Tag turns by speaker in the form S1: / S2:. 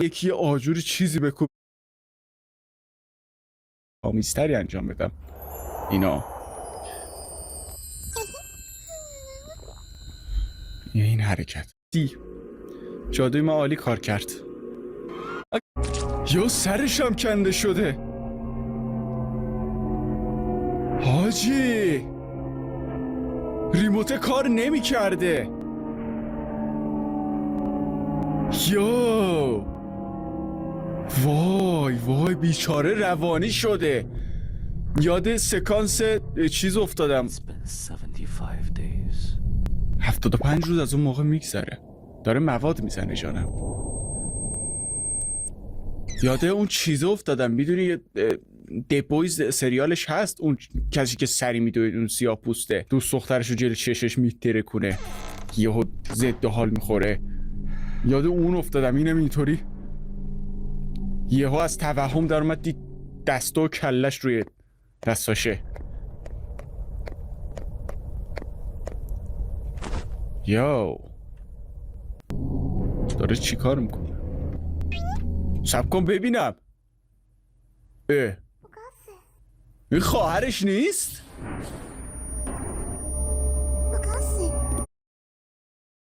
S1: یکی آجوری چیزی بکوب آمیزتری انجام بدم اینا. این حرکت جادوی ما عالی کار کرد. یا سرشم کنده شده حاجی، ریموت کار نمی کرده. یا وای وای بیچاره روانی شده. یاد سکانس چیز افتادم. 75 روز از اون موقع میگذره داره مواد میزنه جانم. یاده اون چیزه افتادم. میدونی دبویز سریالش هست، اون کسی که سری میدوید اون سیاه پوسته دوست دخترش رو جلوی چشش میترکونه یهو ضد حال میخوره. یاد اون افتادم. اینم اینطوری یهو از توهم در اومد دید دستا و کلش روی دستاشه. یو داره چی کار میکنه؟ سب کن ببینم. این خواهرش نیست؟